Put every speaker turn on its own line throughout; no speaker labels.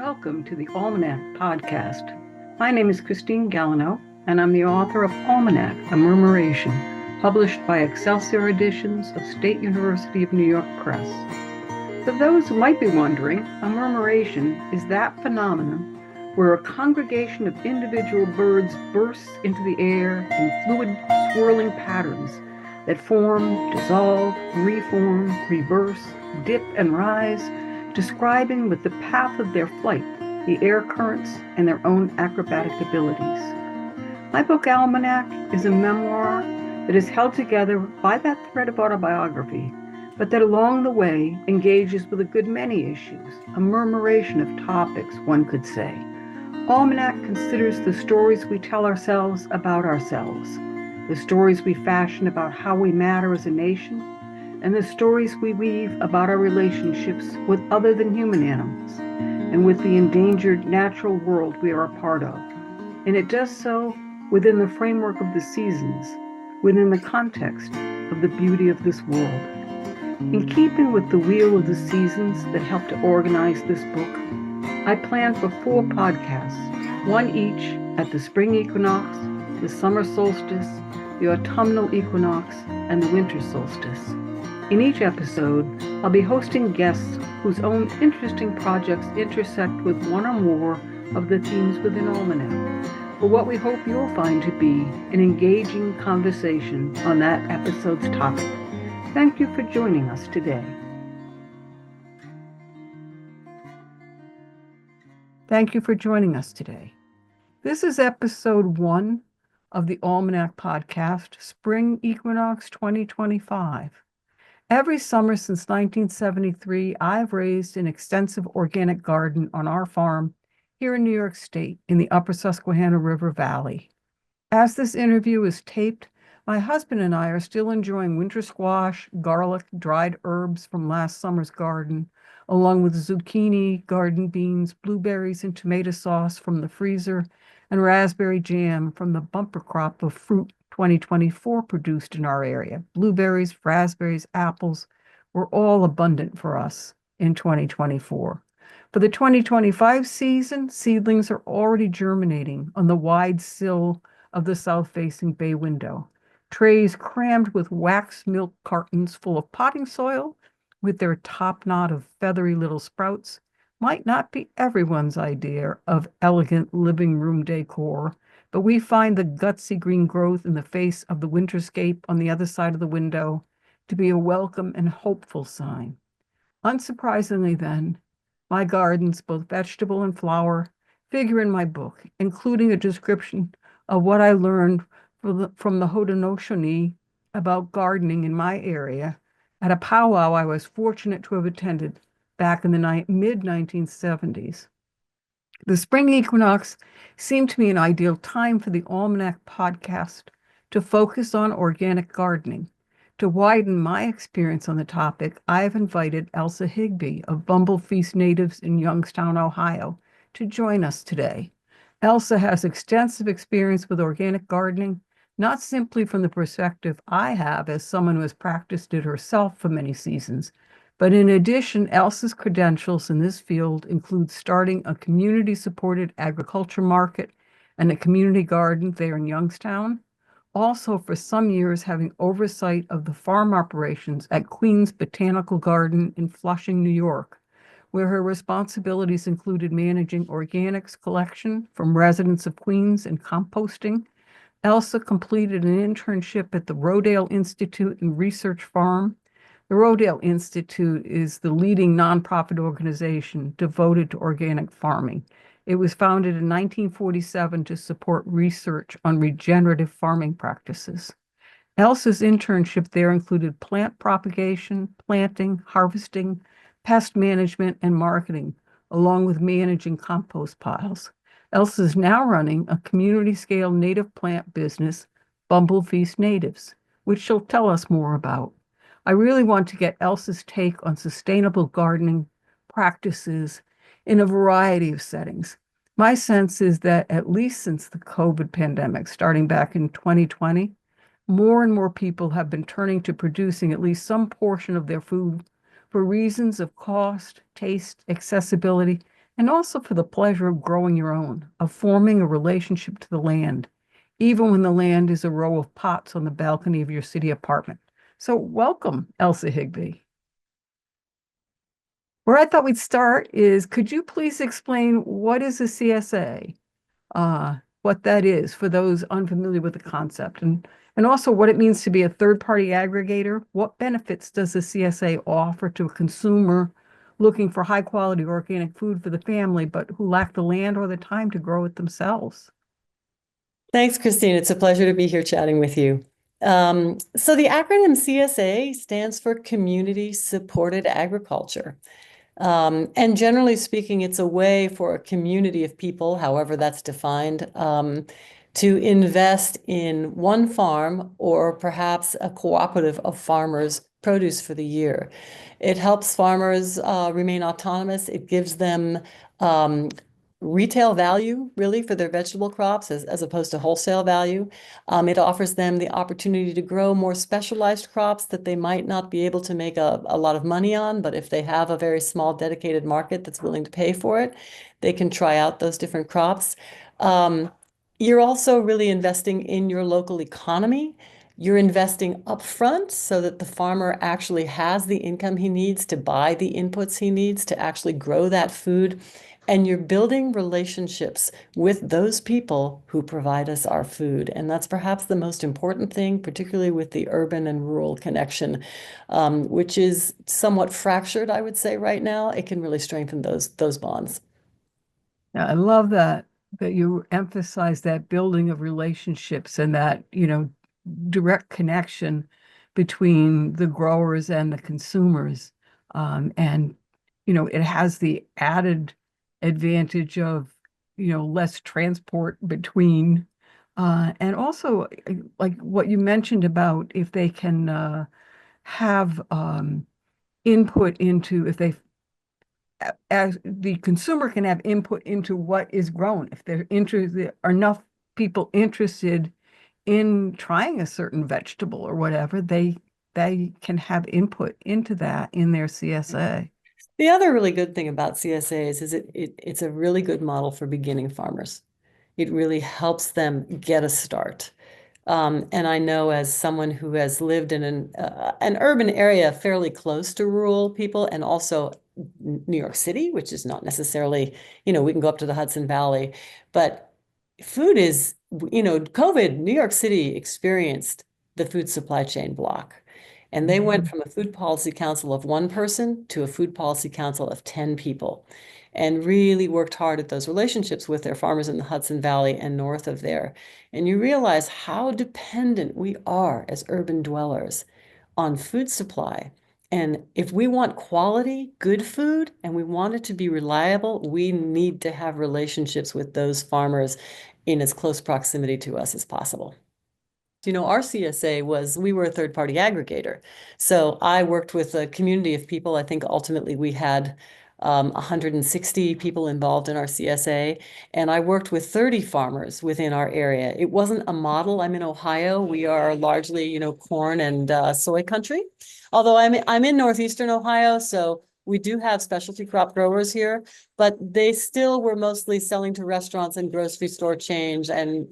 Welcome to the ALMANAC Podcast. My name is Christine Gelineau, and I'm the author of ALMANAC, A Murmuration, published by Excelsior Editions of State University of New York Press. For those who might be wondering, a murmuration is that phenomenon where a congregation of individual birds bursts into the air in fluid, swirling patterns that form, dissolve, reform, reverse, dip, and rise, describing with the path of their flight the air currents and their own acrobatic abilities. My book, Almanac, is a memoir that is held together by that thread of autobiography, but that along the way engages with a good many issues, a murmuration of topics, one could say. Almanac considers the stories we tell ourselves about ourselves, the stories we fashion about how we matter as a nation, and the stories we weave about our relationships with other than human animals and with the endangered natural world we are a part of. And it does so within the framework of the seasons, within the context of the beauty of this world. In keeping with the wheel of the seasons that helped to organize this book, I planned for 4 podcasts, one each at the spring equinox, the summer solstice, the autumnal equinox, and the winter solstice. In each episode, I'll be hosting guests whose own interesting projects intersect with one or more of the themes within Almanac, for what we hope you'll find to be an engaging conversation on that episode's topic. Thank you for joining us today. Thank you for joining us today. This is episode 1 of the Almanac Podcast, Spring Equinox 2025. Every summer since 1973, I've raised an extensive organic garden on our farm here in New York State in the Upper Susquehanna River Valley. As this interview is taped, my husband and I are still enjoying winter squash, garlic, dried herbs from last summer's garden, along with zucchini, garden beans, blueberries, and tomato sauce from the freezer, and raspberry jam from the bumper crop of fruit 2024 produced in our area. Blueberries, raspberries, apples were all abundant for us in 2024. For the 2025 season, seedlings are already germinating on the wide sill of the south-facing bay window. Trays crammed with wax milk cartons full of potting soil with their top knot of feathery little sprouts might not be everyone's idea of elegant living room decor, but we find the gutsy green growth in the face of the winterscape on the other side of the window to be a welcome and hopeful sign. Unsurprisingly then, my gardens, both vegetable and flower, figure in my book, including a description of what I learned from the Haudenosaunee about gardening in my area at a powwow I was fortunate to have attended back in the mid-1970s. The spring equinox seemed to me an ideal time for the Almanac Podcast to focus on organic gardening. To widen my experience on the topic, I have invited Elsa Higby of Bumble Natives in Youngstown, Ohio, to join us today. Elsa has extensive experience with organic gardening, not simply from the perspective I have as someone who has practiced it herself for many seasons, but in addition, Elsa's credentials in this field include starting a community-supported agriculture market and a community garden there in Youngstown. Also, for some years, having oversight of the farm operations at Queens Botanical Garden in Flushing, New York, where her responsibilities included managing organics collection from residents of Queens and composting. Elsa completed an internship at the Rodale Institute and Research Farm. The Rodale Institute is the leading nonprofit organization devoted to organic farming. It was founded in 1947 to support research on regenerative farming practices. Elsa's internship there included plant propagation, planting, harvesting, pest management, and marketing, along with managing compost piles. Elsa is now running a community-scale native plant business, Bumble Natives, which she'll tell us more about. I really want to get Elsa's take on sustainable gardening practices in a variety of settings. My sense is that at least since the COVID pandemic, starting back in 2020, more and more people have been turning to producing at least some portion of their food for reasons of cost, taste, accessibility, and also for the pleasure of growing your own, of forming a relationship to the land, even when the land is a row of pots on the balcony of your city apartment. So welcome, Elsa Higby. Where I thought we'd start is, could you please explain what is a CSA? What that is for those unfamiliar with the concept, and also what it means to be a third-party aggregator. What benefits does a CSA offer to a consumer looking for high-quality organic food for the family, but who lack the land or the time to grow it themselves?
Thanks, Christine. It's a pleasure to be here chatting with you. So the acronym CSA stands for Community Supported Agriculture. And generally speaking, it's a way for a community of people, however that's defined, to invest in one farm or perhaps a cooperative of farmers' produce for the year. It helps farmers remain autonomous. It gives them retail value, really, for their vegetable crops as opposed to wholesale value. It offers them the opportunity to grow more specialized crops that they might not be able to make a lot of money on, but if they have a very small dedicated market that's willing to pay for it, they can try out those different crops. You're also really investing in your local economy. You're investing upfront so that the farmer actually has the income he needs to buy the inputs he needs to actually grow that food. And you're building relationships with those people who provide us our food. And that's perhaps the most important thing, particularly with the urban and rural connection, which is somewhat fractured, I would say, right now. It can really strengthen those bonds.
Yeah, I love that you emphasize that building of relationships and that, direct connection between the growers and the consumers. And, it has the added advantage of, less transport between. And also, like what you mentioned about if they can have input into, if they as the consumer can have input into what is grown. If they're interested, are enough people interested in trying a certain vegetable or whatever, they can have input into that in their CSA.
The other really good thing about CSAs is it's a really good model for beginning farmers. It really helps them get a start. And I know as someone who has lived in an urban area fairly close to rural people and also New York City, which is not necessarily, we can go up to the Hudson Valley, but food is, COVID, New York City experienced the food supply chain block. And they went from a food policy council of one person to a food policy council of 10 people and really worked hard at those relationships with their farmers in the Hudson Valley and north of there. And you realize how dependent we are as urban dwellers on food supply. And if we want quality, good food, and we want it to be reliable, we need to have relationships with those farmers in as close proximity to us as possible. Our CSA we were a third party aggregator. So I worked with a community of people. I think ultimately we had 160 people involved in our CSA, and I worked with 30 farmers within our area. It wasn't a model. I'm in Ohio. We are largely, corn and soy country. Although I'm in northeastern Ohio, so we do have specialty crop growers here, but they still were mostly selling to restaurants and grocery store chains and,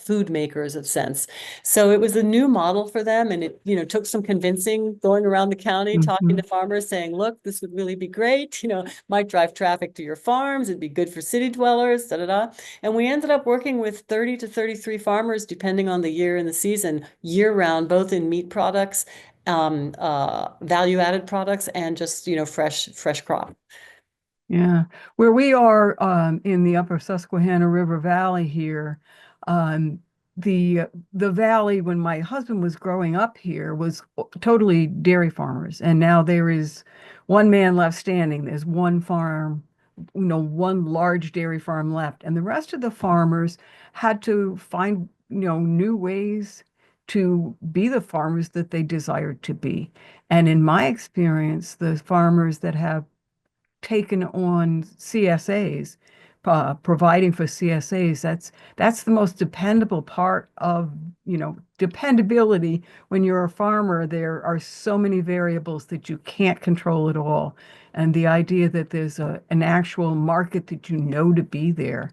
food makers of sense. So it was a new model for them. And it, took some convincing going around the county, talking to farmers saying, look, this would really be great. Might drive traffic to your farms. It'd be good for city dwellers, da, da, da. And we ended up working with 30 to 33 farmers, depending on the year and the season, year round, both in meat products, value-added products, and just, fresh crop.
Yeah, where we are in the upper Susquehanna River Valley here, um, the valley when my husband was growing up here was totally dairy farmers, and now there is one man left standing. There's one farm, one large dairy farm left, and the rest of the farmers had to find, new ways to be the farmers that they desired to be. And in my experience, the farmers that have taken on CSAs providing for CSAs. That's the most dependable part of, dependability. When you're a farmer, there are so many variables that you can't control at all. And the idea that there's an actual market that to be there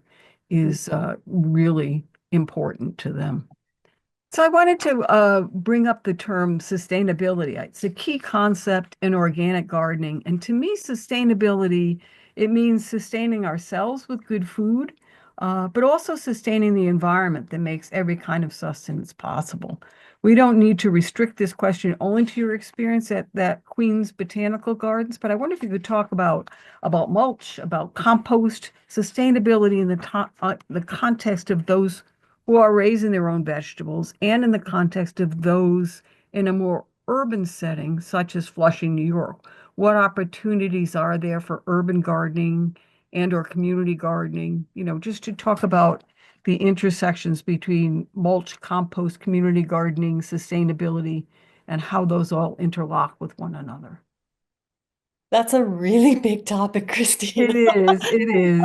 is really important to them. So I wanted to bring up the term sustainability. It's a key concept in organic gardening. And to me, sustainability, it means sustaining ourselves with good food, but also sustaining the environment that makes every kind of sustenance possible. We don't need to restrict this question only to your experience at that Queen's Botanical Gardens, but I wonder if you could talk about mulch, about compost, sustainability in the context of those who are raising their own vegetables, and in the context of those in a more urban setting, such as Flushing, New York. What opportunities are there for urban gardening and or community gardening? Just to talk about the intersections between mulch, compost, community gardening, sustainability, and how those all interlock with one another.
That's a really big topic, Christine.
It is, it is.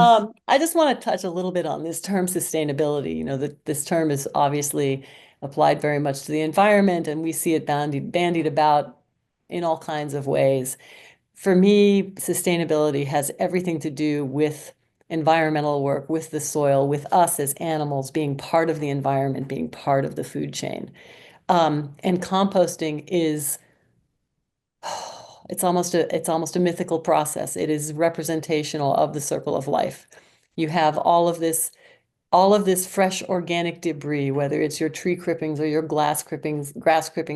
I just want to touch a little bit on this term sustainability. That this term is obviously applied very much to the environment, and we see it bandied about in all kinds of ways. For me, sustainability has everything to do with environmental work, with the soil, with us as animals being part of the environment, being part of the food chain. And composting is it's almost a mythical process. It is representational of the circle of life. You have all of this fresh organic debris, whether it's your tree clippings or your grass clippings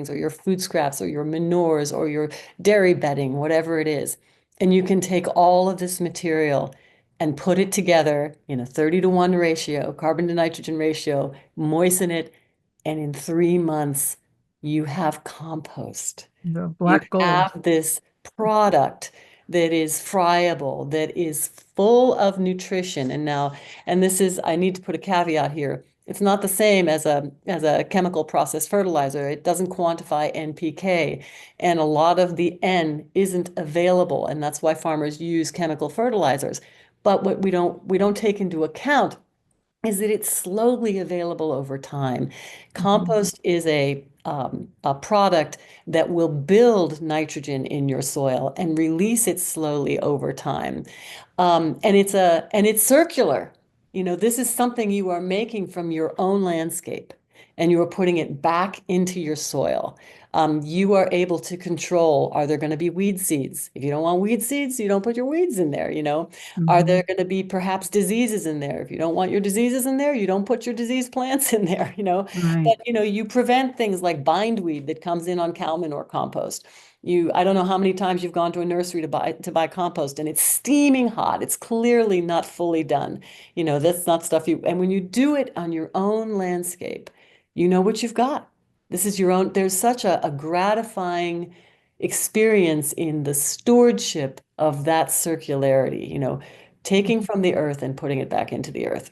or your food scraps or your manures or your dairy bedding, whatever it is. And you can take all of this material and put it together in a 30-to-1 ratio, carbon to nitrogen ratio, moisten it, and in 3 months, you have compost.
The
You
black gold.
have this product that is friable, that is full of nutrition. And this is, I need to put a caveat here. It's not the same as a chemical process fertilizer. It doesn't quantify NPK, and a lot of the N isn't available, and that's why farmers use chemical fertilizers. But what we don't take into account is that it's slowly available over time.
Mhm.
Compost is a product that will build nitrogen in your soil and release it slowly over time. And it's circular. This is something you are making from your own landscape, and you are putting it back into your soil. You are able to control, are there going to be weed seeds? If you don't want weed seeds, you don't put your weeds in there. Are there
Mhm.
going to be perhaps diseases in there? If you don't want your diseases in there, you don't put your disease plants in there.
Right.
But you prevent things like bindweed that comes in on cow manure compost. I don't know how many times you've gone to a nursery to buy compost, and it's steaming hot. It's clearly not fully done. That's not stuff and when you do it on your own landscape, you know what you've got. This is your own. There's such a gratifying experience in the stewardship of that circularity, taking from the earth and putting it back into the earth.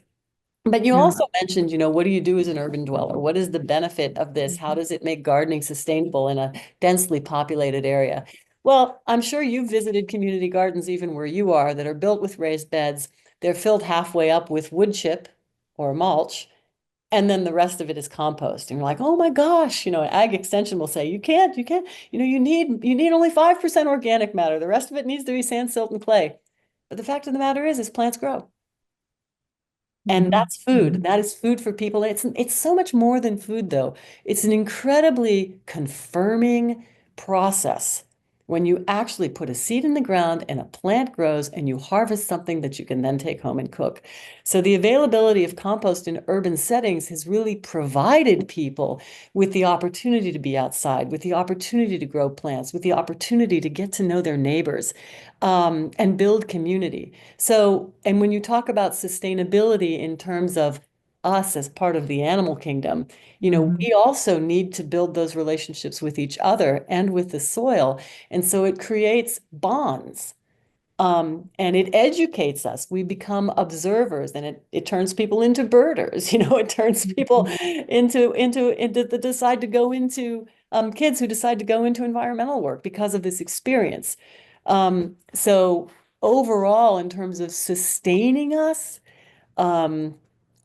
But you
Yeah.
also mentioned, what do you do as an urban dweller? What is the benefit of this? How does it make gardening sustainable in a densely populated area? Well, I'm sure you've visited community gardens even where you are that are built with raised beds. They're filled halfway up with wood chip or mulch, and then the rest of it is compost. And you're like, oh my gosh, Ag Extension will say, you can't, you need only 5% organic matter. The rest of it needs to be sand, silt, and clay. But the fact of the matter is plants grow. And
Mhm.
that's food.
Mhm.
That is food for people. It's so much more than food, though. It's an incredibly confirming process when you actually put a seed in the ground and a plant grows and you harvest something that you can then take home and cook. So the availability of compost in urban settings has really provided people with the opportunity to be outside, with the opportunity to grow plants, with the opportunity to get to know their neighbors, and build community. So, and when you talk about sustainability in terms of us as part of the animal kingdom,
Mhm.
we also need to build those relationships with each other and with the soil. And so it creates bonds. And it educates us. We become observers, and it turns people into birders. It turns people
Mhm.
into the decide to go into kids who decide to go into environmental work because of this experience. So overall, in terms of sustaining us, um,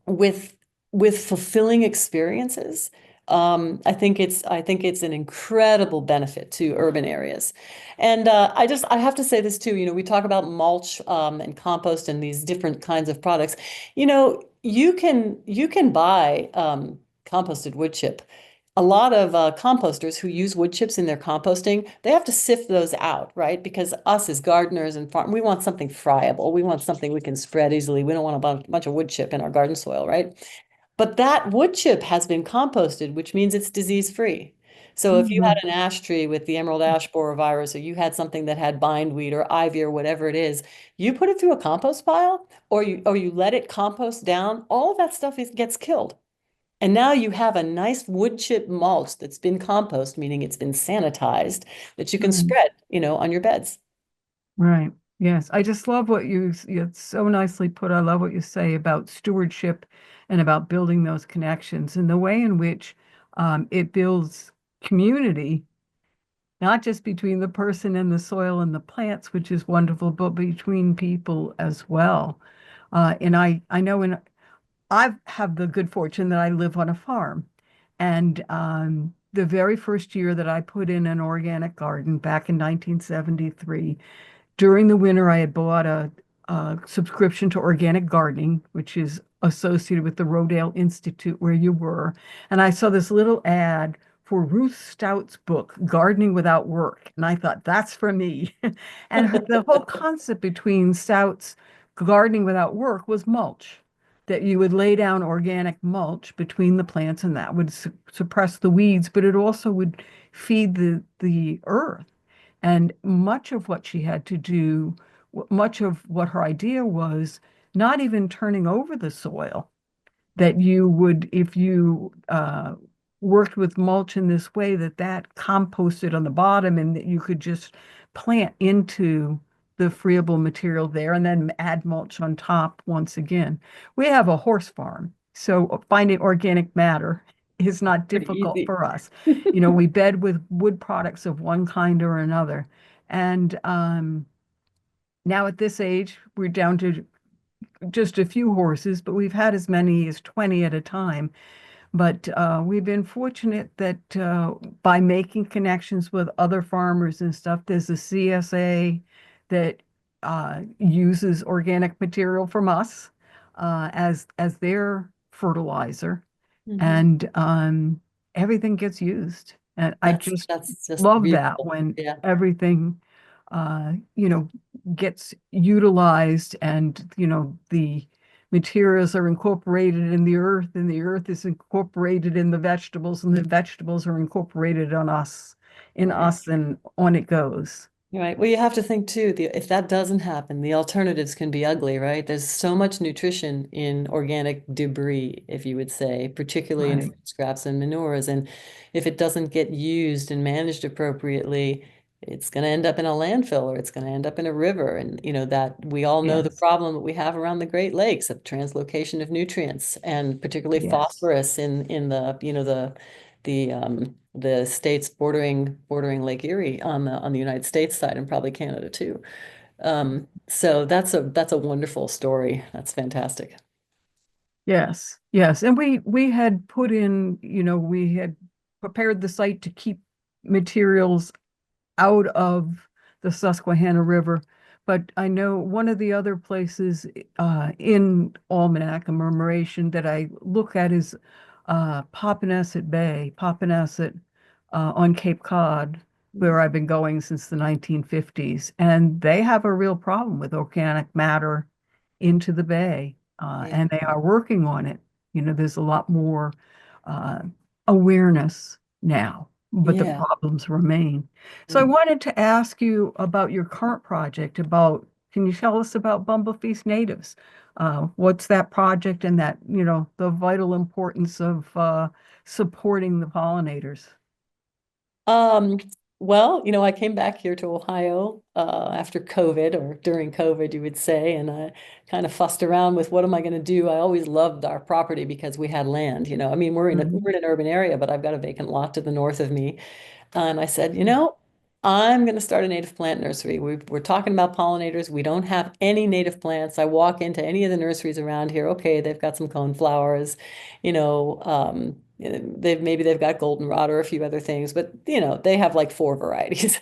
with fulfilling experiences. I think it's an incredible benefit to urban areas. And I have to say this too, you know, we talk about mulch and compost and these different kinds of products. You know, you can buy composted wood chip. A lot of composters who use wood chips in their composting, they have to sift those out, right? Because us as gardeners and farm, we want something friable. We want something we can spread easily. We don't want bunch of wood chip in our garden soil, right? But that wood chip has been composted, which means it's disease free. So if you had
Mhm.
an ash tree with the emerald ash borer virus, or you had something that had bindweed or ivy or whatever it is, you put it through a compost pile, or you let it compost down, all of that stuff gets killed. And now you have a nice wood chip mulch that's been compost, meaning it's been sanitized, that you can
Right.
spread, you know, on your beds.
Right. Yes. I just love it's so nicely put. I love what you say about stewardship and about building those connections and the way in which it builds community, not just between the person and the soil and the plants, which is wonderful, but between people as well. I know I have the good fortune that I live on a farm. And the very first year that I put in an organic garden back in 1973, during the winter, I had bought a subscription to organic gardening, which is associated with the Rodale Institute where you were. And I saw this little ad for Ruth Stout's book, Gardening Without Work. And I thought, that's for me. And the whole concept between Stout's Gardening Without Work was mulch, that you would lay down organic mulch between the plants and that would suppress the weeds, but it also would feed the earth. And much of what she had to do, much of what her idea was, not even turning over the soil, that you would, if you worked with mulch in this way, that composted on the bottom and that you could just plant into the friable material there and then add mulch on top once again. We have a horse farm, so finding organic matter is not
Pretty
difficult
easy.
for us. You know, we bed with wood products of one kind or another. And now at this age, we're down to just a few horses, but we've had as many as 20 at a time. But we've been fortunate that by making connections with other farmers and stuff, there's a CSA that uses organic material from us as their fertilizer,
Mhm.
and everything gets used. And I just
That's just
love that
beautiful.
when
Yeah.
everything, you know, gets utilized and, the materials are incorporated in the earth and the earth is incorporated in the vegetables and the vegetables are incorporated in
Right.
us and on it goes.
Right. Well, you have to think too, if that doesn't happen, the alternatives can be ugly, right? There's so much nutrition in organic debris, if you would say, particularly in
Right.
food scraps and manures. And if it doesn't get used and managed appropriately, it's going to end up in a landfill or it's going to end up in a river. And, you know, that we all know the
Yes.
problem that we have around the Great Lakes of translocation of nutrients and particularly
Yes.
phosphorus in the, you know, the states bordering Lake Erie on the United States side and probably Canada too. So that's a wonderful story. That's fantastic.
Yes. Yes. And we had put in, we had prepared the site to keep materials out of the Susquehanna River. But I know one of the other places in Almanac, a murmuration that I look at is Popponesset Bay, Popponesset on Cape Cod, where I've been going since the 1950s. And they have a real problem with organic matter into the bay,
Yeah.
and they are working on it. There's a lot more uh, awareness now, but the
Yeah.
problems remain. So I
Mm.
wanted to ask you about your current project can you tell us about Bumble Feast Natives? What's that project and that, the vital importance of supporting the pollinators?
Um, well, you know, I came back here to Ohio after COVID or during COVID, you would say, and I kind of fussed around with what am I going to do? I always loved our property because we had land, you know. I mean,
Mhm.
we're in an urban area, but I've got a vacant lot to the north of me. And I said, you know, I'm going to start a native plant nursery. We're talking about pollinators. We don't have any native plants. I walk into any of the nurseries around here. Okay, they've got some coneflowers, they've got goldenrod or a few other things, but they have like four varieties.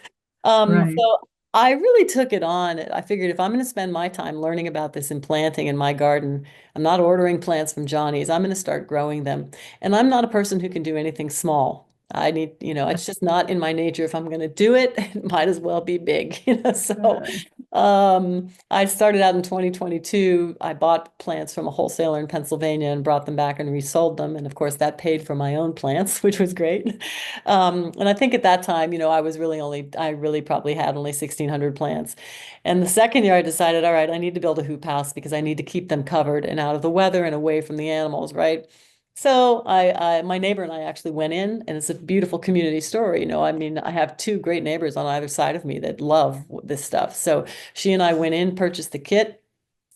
Right.
So I really took it on. I figured if I'm going to spend my time learning about this and planting in my garden, I'm not ordering plants from Johnny's. I'm going to start growing them. And I'm not a person who can do anything small. I need, it's just not in my nature. If I'm going to do it, it might as well be big, So
Good.
I started out in 2022. I bought plants from a wholesaler in Pennsylvania and brought them back and resold them. And of course, that paid for my own plants, which was great. And I think at that time, I really probably had only 1,600 plants. And the second year, I decided, all right, I need to build a hoop house because I need to keep them covered and out of the weather and away from the animals, right? So my neighbor and I actually went in, and it's a beautiful community story. I mean, I have two great neighbors on either side of me that love this stuff. So she and I went in, purchased the kit.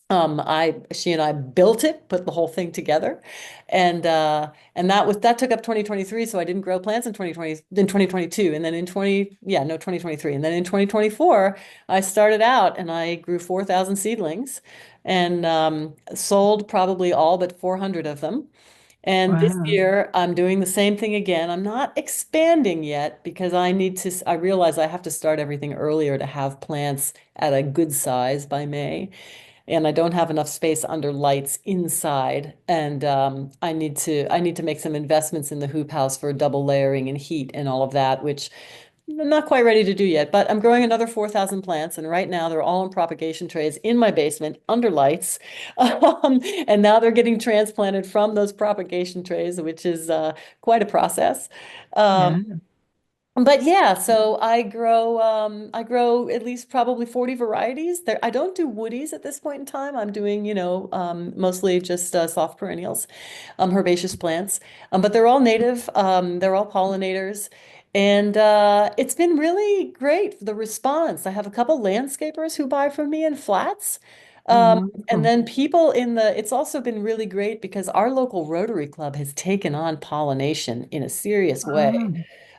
She and I built it, put the whole thing together, and that took up 2023. So I didn't grow plants in 2022, and then in 2023, and then in 2024, I started out and I grew 4,000 seedlings, and sold probably all but 400 of them. And this
Wow.
year, I'm doing the same thing again. I'm not expanding yet because I realize I have to start everything earlier to have plants at a good size by May. And I don't have enough space under lights inside. And I need to make some investments in the hoop house for double layering and heat and all of that, which I'm not quite ready to do yet, but I'm growing another 4,000 plants, and right now they're all in propagation trays in my basement under lights. And now they're getting transplanted from those propagation trays, which is quite a process. Um,
Yeah.
but yeah, so I grow at least probably 40 varieties. I don't do woodies at this point in time. I'm doing, mostly just soft perennials, herbaceous plants. But they're all native. They're all pollinators. And it's been really great, the response. I have a couple landscapers who buy from me in flats.
Oh,
And
wonderful.
then it's also been really great because our local Rotary Club has taken on pollination in a serious way.
Oh,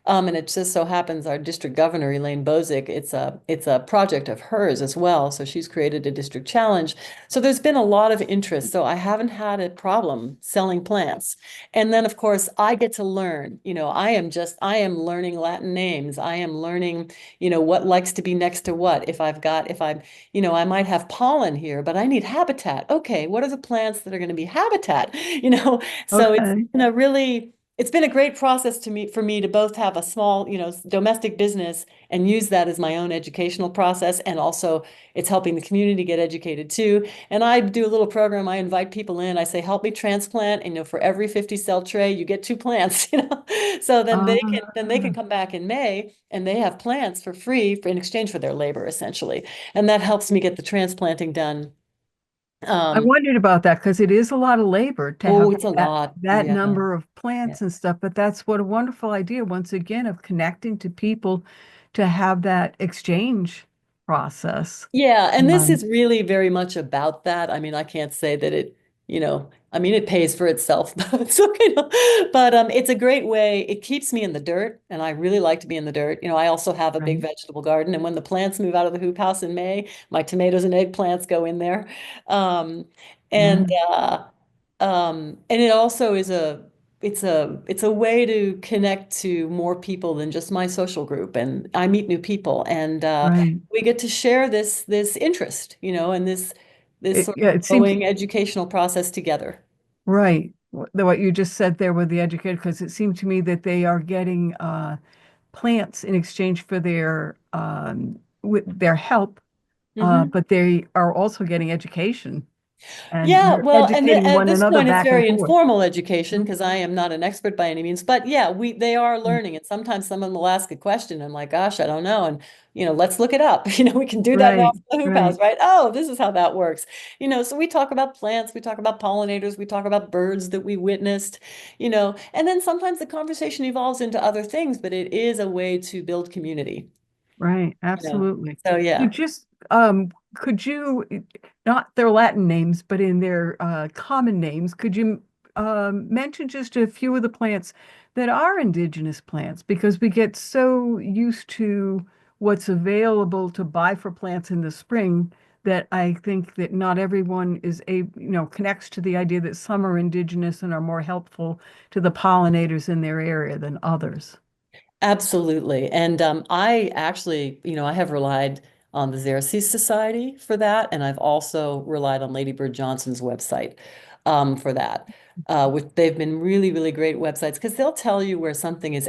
And it just so happens our district governor, Elaine Bozick, it's a project of hers as well. So she's created a district challenge. So there's been a lot of interest. So I haven't had a problem selling plants. And then of course I get to learn, I am learning Latin names. I am learning, what likes to be next to what. If I'm, I might have pollen here, but I need habitat. Okay, what are the plants that are going to be habitat? So
okay.
it's been a great process for me to both have a small, domestic business and use that as my own educational process. And also it's helping the community get educated too. And I do a little program. I invite people in. I say, help me transplant. And, for every 50 cell tray, you get two plants, So then they can
Ah,
come back in May and they have plants for free in exchange for their labor, essentially. And that helps me get the transplanting done.
I
Um,
wondered about that because it is a lot of labor to
oh,
have
it's a
that
lot.
that
Yeah.
number of
Yeah.
plants and stuff, but that's what a wonderful idea, once again, of connecting to people to have that exchange process.
Yeah, and this
Um,
is really very much about that. I mean, I can't say that it pays for itself, but it's a great way. It keeps me in the dirt, and I really like to be in the dirt. I also have a big
right.
vegetable garden, and when the plants move out of the hoop house in May, my tomatoes and eggplants go in there. Um,
Yeah.
and it also it's a way to connect to more people than just my social group, and I meet new people, and
Right.
we get to share this interest, and this sort
Yeah,
of
it seems
growing educational process together.
right. What you just said there with the educated, because it seemed to me that they are getting plants in exchange for their help,
Hmm.
but they are also getting education, and
Yeah,
you're
well, and
educating
at
one
this
another
point, it's
back and
very
forth.
informal education
Mhm.
because I am not an expert by any means. But yeah, they are learning, and sometimes someone will ask a question. And I'm like, gosh, I don't know, and let's look it up. We can do that now
Right,
for the hoop house,
right,
right? Oh, this is how that works. So we talk about plants, we talk about pollinators, we talk about birds that we witnessed, and then sometimes the conversation evolves into other things, but it is a way to build community,
right.
you know.
Absolutely.
So
So
yeah.
just could you, not their Latin names, but in their common names, could you mention just a few of the plants that are indigenous plants? Because we get so used to what's available to buy for plants in the spring, that I think that not everyone is connects to the idea that some are indigenous and are more helpful to the pollinators in their area than others.
Absolutely. And I actually, I have relied on the Xerces Society for that. And I've also relied on Lady Bird Johnson's website for that. Which they've been really, really great websites because they'll tell you where something is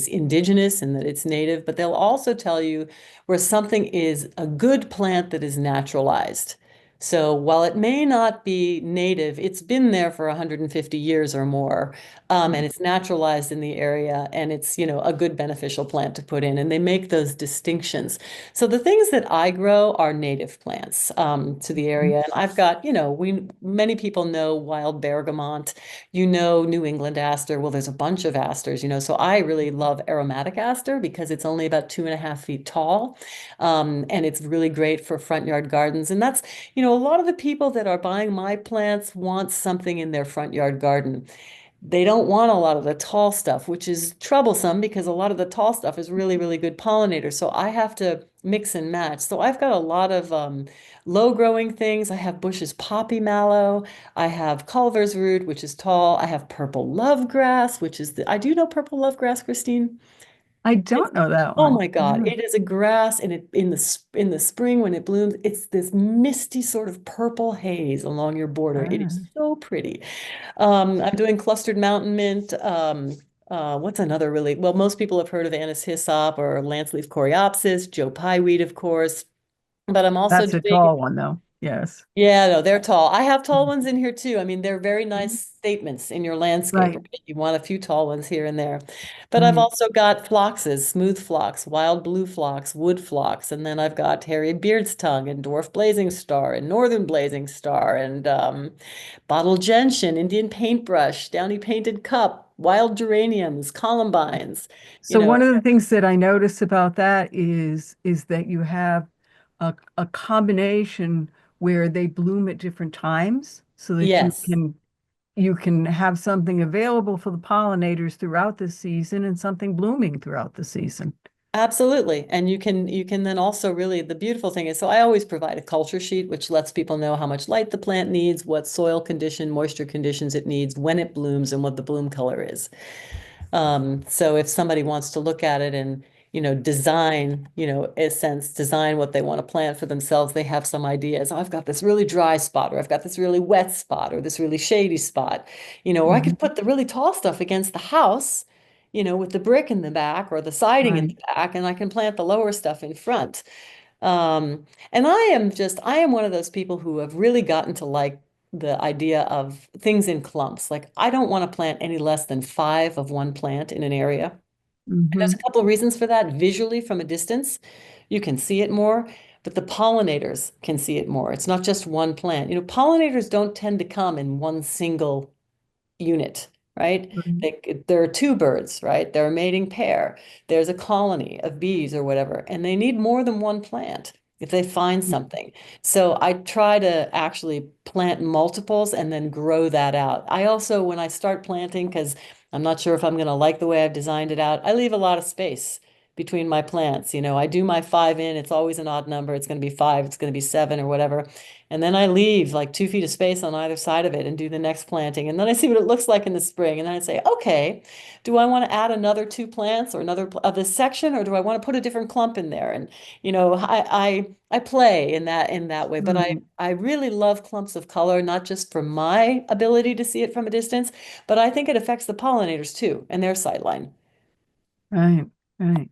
indigenous and that it's native, but they'll also tell you where something is a good plant that is naturalized. So while it may not be native, it's been there for 150 years or more, and it's naturalized in the area, and it's, a good beneficial plant to put in. And they make those distinctions. So the things that I grow are native plants to the area. And I've got, many people know wild bergamot, New England aster. Well, there's a bunch of asters, so I really love aromatic aster because it's only about 2.5 feet tall. And it's really great for front yard gardens. And that's, a lot of the people that are buying my plants want something in their front yard garden. They don't want a lot of the tall stuff, which is troublesome because a lot of the tall stuff is really, really good pollinator. So I have to mix and match. So I've got a lot of low growing things. I have Bush's poppy mallow. I have Culver's root, which is tall. I have purple love grass, which is I do know purple love grass, Christine.
I
It's,
don't know that
oh
one.
my God,
Yeah.
it is a grass, and it in the spring when it blooms, it's this misty sort of purple haze along your border. It is
Ah,
so pretty. I'm doing clustered mountain mint. What's another really, well, most people have heard of anise hyssop or lanceleaf coreopsis, Joe Pye weed, of course. But I'm also
that's a
doing,
tall one, though. Yes.
yeah, no, they're tall. I have tall ones in here too. I mean, they're very nice statements in your landscape,
Right.
right? You want a few tall ones here and there. But I've
Right.
also got phloxes, smooth phlox, wild blue phlox, wood phlox, and then I've got hairy beard's tongue and dwarf blazing star and northern blazing star and bottle gentian, Indian paintbrush, downy painted cup, wild geraniums, columbines, you
So
know.
one of the things that I notice about that is that you have a combination where they bloom at different times so that
Yes.
you can have something available for the pollinators throughout the season and something blooming throughout the season.
Absolutely. And you can then also really the beautiful thing is so I always provide a culture sheet which lets people know how much light the plant needs, what soil condition, moisture conditions it needs, when it blooms, and what the bloom color is. So if somebody wants to look at it and, design, in a sense, design what they want to plant for themselves, they have some ideas. Oh, I've got this really dry spot, or I've got this really wet spot, or this really shady spot, or I
Mhm.
could put the really tall stuff against the house, with the brick in the back or the siding in
Right.
the back, and I can plant the lower stuff in front. And I am one of those people who have really gotten to like the idea of things in clumps. Like I don't want to plant any less than five of one plant in an area. And there's a
Hmm.
couple of reasons for that. Visually, from a distance, you can see it more, but the pollinators can see it more. It's not just one plant. Pollinators don't tend to come in one single unit, right? There are two birds, right? They're a mating pair. There's a colony of bees or whatever, and they need more than one plant if they find something. So I try to actually plant multiples and then grow that out. I also, when I start planting, because I'm not sure if I'm going to like the way I've designed it out, I leave a lot of space between my plants. I do my five in, it's always an odd number. It's going to be five, it's going to be seven or whatever. And then I leave like 2 feet of space on either side of it and do the next planting. And then I see what it looks like in the spring. And then I say, okay, do I want to add another two plants or another of this section, or do I want to put a different clump in there? And I play in that way. But I
Right.
I really love clumps of color, not just for my ability to see it from a distance, but I think it affects the pollinators too and their sightline.
Right. Right.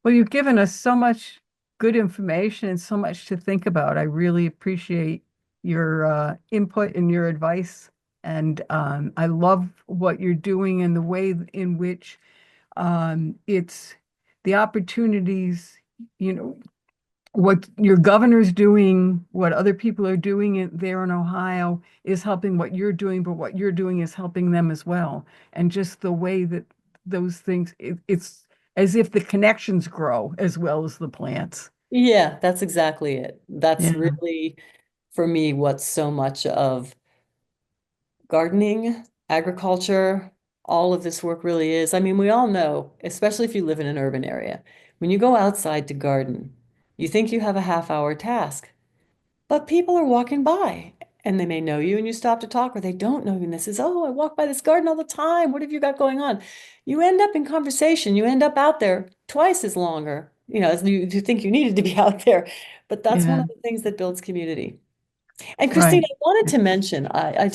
Well, you've given us so much good information and so much to think about. I really appreciate your input and your advice. And I love what you're doing and the way in which it's the opportunities, you know, what your governor's doing, what other people are doing there in Ohio is helping what you're doing, but what you're doing is helping them as well. And just the way that those things, it's as if the connections grow as well as the plants.
Yeah, that's exactly it. That's
Yeah.
really, for me, what so much of gardening, agriculture, all of this work really is. I mean, we all know, especially if you live in an urban area, When you go outside to garden, you think you have a half-hour task, but people are walking by and they may know you and you stop to talk, or they don't know you and this is, oh, I walk by this garden all the time. What have you got going on? You end up in conversation. You end up out there twice as longer, as you think you needed to be out there. But that's one
Yeah,
of the things that builds community. And Christine,
right.
I wanted to mention, I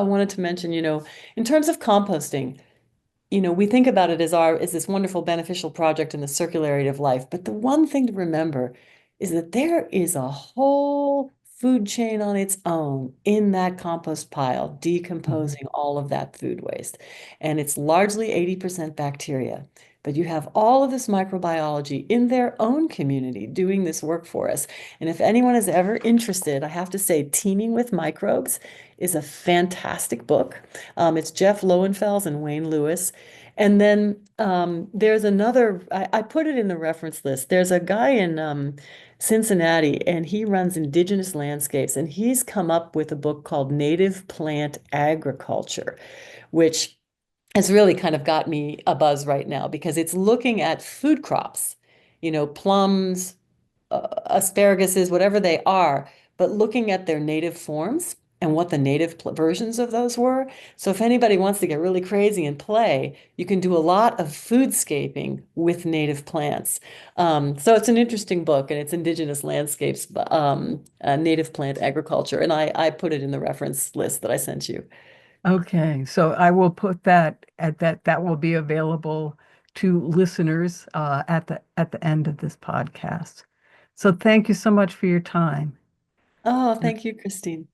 wanted to mention, in terms of composting, we think about it as this wonderful beneficial project in the circularity of life. But the one thing to remember is that there is a whole food chain on its own in that compost pile,
Mhm.
decomposing all of that food waste. And it's largely 80% bacteria. But you have all of this microbiology in their own community doing this work for us. And if anyone is ever interested, I have to say, Teeming with Microbes is a fantastic book. It's Jeff Lowenfels and Wayne Lewis. And then there's another, I put it in the reference list. There's a guy in Cincinnati, and he runs indigenous landscapes, and he's come up with a book called Native Plant Agriculture, which has really kind of got me a buzz right now because it's looking at food crops, plums, asparaguses, whatever they are, but looking at their native forms and what the native versions of those were. So if anybody wants to get really crazy and play, you can do a lot of foodscaping with native plants. So it's an interesting book, and it's Indigenous Landscapes, Native Plant Agriculture. And I put it in the reference list that I sent you.
Okay, so I will put that will be available to listeners at the end of this podcast. So thank you so much for your time.
Oh, thank you, Christine.